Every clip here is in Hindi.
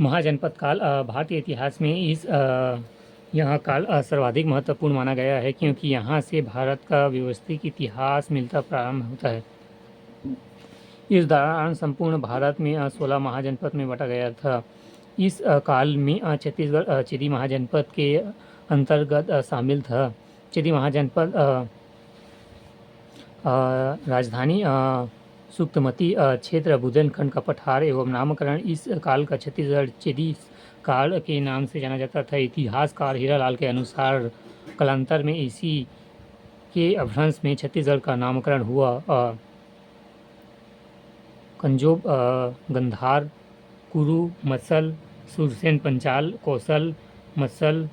महाजनपद काल भारतीय इतिहास में यह काल सर्वाधिक महत्वपूर्ण माना गया है, क्योंकि यहाँ से भारत का व्यवस्थित इतिहास मिलता प्रारंभ होता है। इस दौरान संपूर्ण भारत में 16 महाजनपद में बांटा गया था। इस काल में छत्तीसगढ़ चेदी महाजनपद के अंतर्गत शामिल था। चेदी महाजनपद राजधानी सुक्तमती क्षेत्र बुंदेलखंड का पठार एवं नामकरण इस काल का छत्तीसगढ़ चेदी काल के नाम से जाना जाता था। इतिहासकार हीरालाल के अनुसार कालांतर में इसी के अपभ्रंश में छत्तीसगढ़ का नामकरण हुआ। कंजोब, गंधार, कुरु, मत्सल, सुरसेन, पंचाल, कौशल, मत्सल,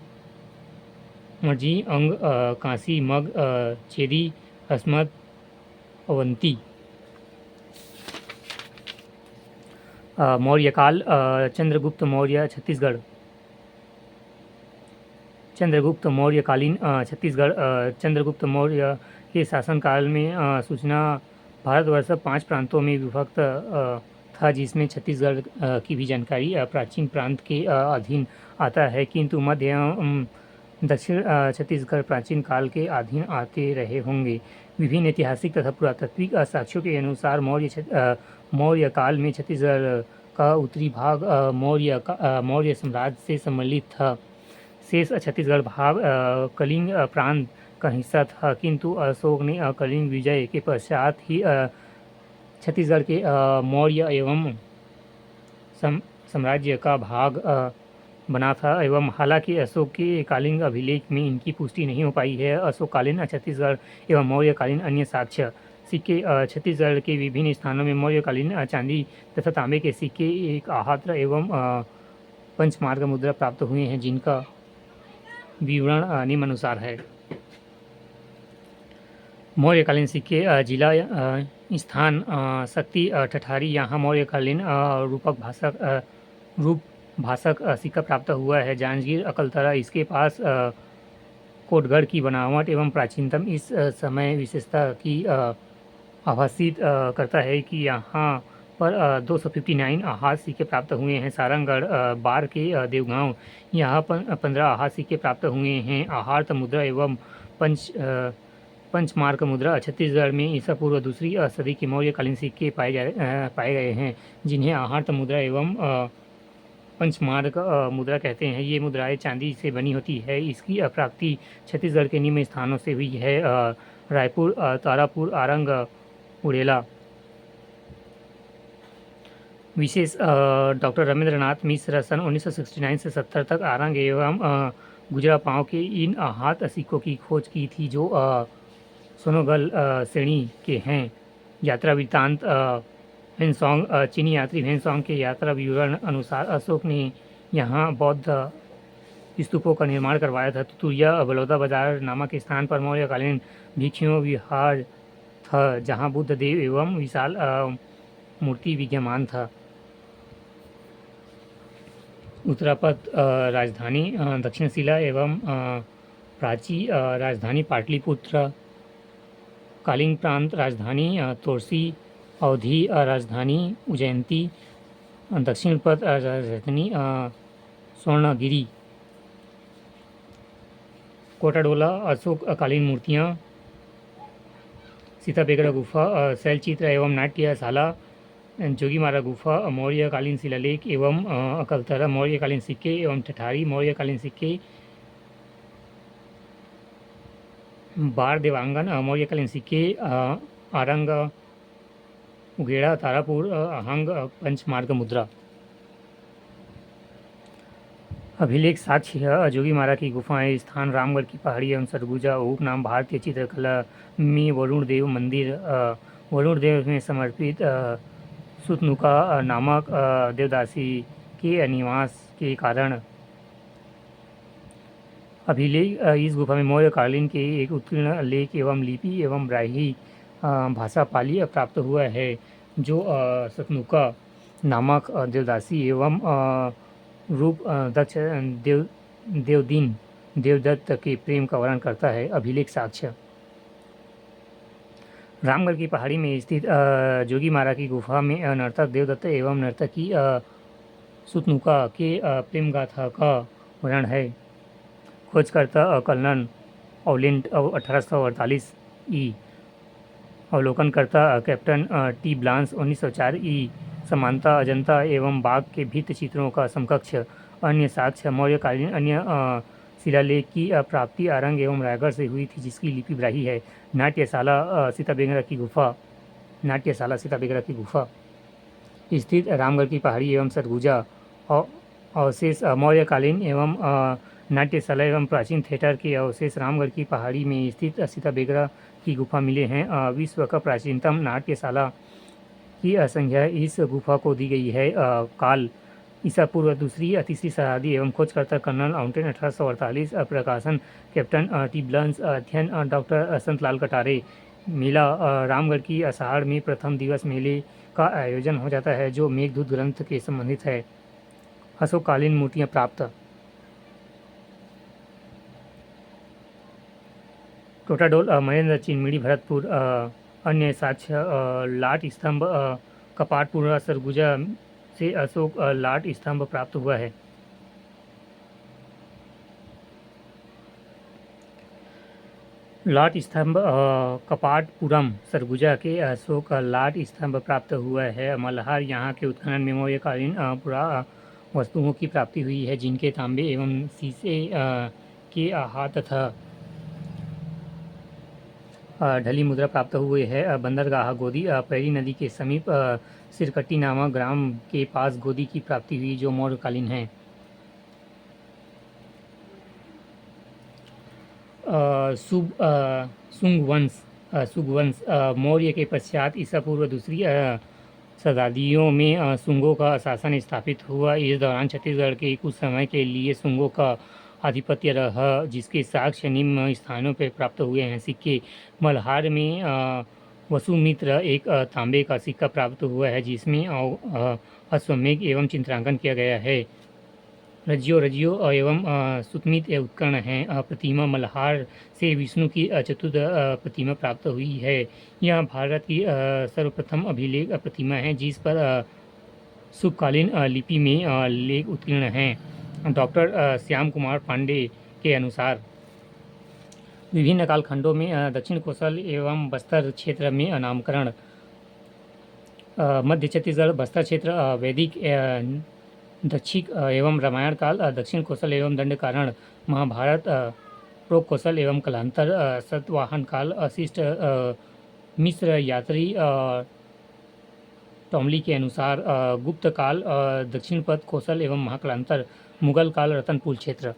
मर्जी, अंग, कांसी, मग, चेदी, अस्मद, अवंती। मौर्यकाल चंद्रगुप्त मौर्य छत्तीसगढ़। चंद्रगुप्त मौर्यकालीन छत्तीसगढ़ चंद्रगुप्त मौर्य के शासनकाल में सूचना भारतवर्ष 5 प्रांतों में विभक्त था, जिसमें छत्तीसगढ़ की भी जानकारी प्राचीन प्रांत के अधीन आता है, किंतु मध्य एवं दक्षिण छत्तीसगढ़ प्राचीन काल के अधीन आते रहे होंगे। विभिन्न ऐतिहासिक तथा पुरातात्विक साक्ष्यों के अनुसार मौर्य काल में छत्तीसगढ़ का उत्तरी भाग मौर्य साम्राज्य से सम्मिलित था। शेष छत्तीसगढ़ भाग कलिंग प्रांत का हिस्सा था, किंतु अशोक ने कलिंग विजय के पश्चात ही छत्तीसगढ़ के मौर्य एवं साम्राज्य का भाग बना था। एवं हालांकि अशोक के कालीन अभिलेख में इनकी पुष्टि नहीं हो पाई है। अशोककालीन छत्तीसगढ़ एवं मौर्यकालीन अन्य साक्ष्य सिक्के छत्तीसगढ़ के विभिन्न स्थानों में मौर्यकालीन चांदी तथा तांबे के सिक्के, एक आहत्र एवं पंचमार्ग मुद्रा प्राप्त हुए हैं, जिनका विवरण निम्नानुसार है। मौर्यकालीन सिक्के जिला स्थान शक्ति ठठारी, यहाँ मौर्यकालीन रूप भाषक सिक्का प्राप्त हुआ है। जांजगीर, अकलतरा, इसके पास कोटगढ़ की बनावट एवं प्राचीनतम इस समय विशेषता की आभासित करता है कि यहाँ पर 259 आहार सिक्के प्राप्त हुए हैं। सारंगगढ़, बार के देवगांव, यहाँ पर 15 आहार सिक्के प्राप्त हुए हैं। आहार्त मुद्रा एवं पंचमार्क मुद्रा छत्तीसगढ़ में ईसा पूर्व दूसरी सदी के मौर्यकालीन सिक्के पाए गए हैं, जिन्हें आहार्त मुद्रा एवं पंचमार्क मुद्रा कहते हैं। ये मुद्राएं चांदी से बनी होती है। इसकी प्राप्ति छत्तीसगढ़ के निम्न स्थानों से हुई है: रायपुर, तारापुर, आरंग, उड़ेला। विशेष डॉक्टर रमेंद्रनाथ मिश्र सन 1969 से 70 तक आरंग एवं गुजरापांव के इन हाथ सिक्कों की खोज की थी, जो सोनोगल श्रेणी के हैं। यात्रा वृत्तांत हेनसोंग, चीनी यात्री हेनसोंग के यात्रा विवरण अनुसार अशोक ने यहाँ बौद्ध स्तूपों का निर्माण करवाया था। तुतुरिया, बलौदा बाजार नामक स्थान पर मौर्यकालीन भिक्षुओं विहार था, जहाँ बुद्ध देव एवं विशाल मूर्ति विद्यमान था। उत्तरापद राजधानी दक्षिणशिला एवं प्राची राजधानी पाटलिपुत्र, कालिंग प्रांत राजधानी तोरसी, अवधी राजधानी उज्जैंती, दक्षिण पद राजधानी स्वर्णगिरी। कोटाडोला अशोककालीन मूर्तियाँ, सीताबेगरा गुफा, शैलचित्र एवं नाट्यशाला, जोगीमारा गुफा, मौर्यकालीन शिलालेख एवं अकलतरा मौर्यकालीन सिक्के एवं ठठारी मौर्यकालीन सिक्के, बार देवांगन मौर्यकालीन सिक्के, आरंग, उगेड़ा, तारापुर, आहंग, पंचमार्ग मुद्रा। अभिलेख साक्ष्य जोगीमारा की गुफाएं स्थान रामगढ़ की पहाड़ी एवं सरगुजा उपनाम भारतीय चित्रकला में वरुण देव मंदिर, वरुण देव में समर्पित सुतनुका नामक देवदासी के निवास के कारण अभिलेख इस गुफा में मौर्यकालीन के एक उत्कीर्ण लेख एवं लिपि एवं ब्राह्मी भाषा पाली प्राप्त हुआ है, जो सतनुका नामक देवदासी एवं रूप दक्ष देवदत्त के प्रेम का वर्णन करता है। अभिलेख साक्ष्य रामगढ़ की पहाड़ी में स्थित जोगीमारा की गुफा में नर्तक देवदत्त एवं नर्तकी सुतनुका के प्रेम गाथा का वर्णन है। खोजकर्ता कर्नल ओलेंट 1848 ई। अवलोकनकर्ता कैप्टन टी ब्लांस 1904 ई। समानता अजंता एवं बाघ के भित्ति चित्रों का समकक्ष। अन्य साक्ष्य मौर्यकालीन अन्य शिलालेख की प्राप्ति आरंग एवं रायगढ़ से हुई थी, जिसकी लिपि ब्राही है। नाट्यशाला सीताबेगरा की गुफा। नाट्यशाला सीताबेगरा की गुफा स्थित रामगढ़ की पहाड़ी एवं सरगुजा अवशेष मौर्यकालीन एवं नाट्यशाला एवं प्राचीन थिएटर के अवशेष रामगढ़ की पहाड़ी में स्थित सीताबेगरा की गुफा मिले हैं। विश्व का प्राचीनतम नाट्यशाला की संज्ञा इस गुफा को दी गई है। काल ईसा पूर्व दूसरी या तीसरी शताब्दी एवं खोजकर्ता कर्नल आउंटेन 1848। प्रकाशन कैप्टन टी ब्लांस। अध्ययन डॉक्टर संतलाल कटारे। मेला रामगढ़ की अषाढ़ में प्रथम दिवस मेले का आयोजन हो जाता है, जो मेघदूत ग्रंथ के संबंधित है। अशोककालीन मूर्तियाँ प्राप्त। टोटाडोल महेंद्र चिन्मिड़ी भरतपुर। अन्य साक्ष्य लाट स्तंभ कपाटपुरा सरगुजा से अशोक लाट स्तंभ प्राप्त हुआ है। लाट स्तंभ कपाटपुरम सरगुजा के अशोक लाट स्तंभ प्राप्त हुआ है। मल्हार यहाँ के उत्खनन में मौर्यकालीन पुरा वस्तुओं की प्राप्ति हुई है, जिनके तांबे एवं शीशे के हाथ तथा ढली मुद्रा प्राप्त हुए है। बंदरगाह गोदी पैरी नदी के समीप सिरकट्टी नामक ग्राम के पास गोदी की प्राप्ति हुई, जो मौर्यकालीन है। सुगवंश मौर्य के पश्चात ईसा पूर्व दूसरी शताब्दियों में सुंगों का शासन स्थापित हुआ। इस दौरान छत्तीसगढ़ के कुछ समय के लिए सुंगों का आधिपत्य रहा, जिसके साक्ष्य निम्न स्थानों पर प्राप्त हुए हैं। सिक्के मल्हार में वसुमित्र एक तांबे का सिक्का प्राप्त हुआ है, जिसमें अश्वमेघ एवं चित्रांकन किया गया है। रजियो एवं सुतमित उत्कर्ण हैं। प्रतिमा मल्हार से विष्णु की चतुर्थ प्रतिमा प्राप्त हुई है। यह भारत की सर्वप्रथम अभिलेख प्रतिमा है, जिस पर शुभकालीन लिपि में लेख उत्कीर्ण हैं। डॉक्टर श्याम कुमार पांडे के अनुसार विभिन्न कालखंडों में दक्षिण कोसल एवं बस्तर क्षेत्र में नामकरण। मध्य छत्तीसगढ़ बस्तर क्षेत्र वैदिक दक्षिक एवं रामायण काल। दक्षिण कोसल एवं दंडकारण्य महाभारत। प्रोक कोसल एवं कालांतर सतवाहन काल। अशिष्ट मिश्र यात्री टोमली के अनुसार गुप्त काल। दक्षिण पथ कोसल एवं महाकालांतर। मुगल काल रतनपुर क्षेत्र।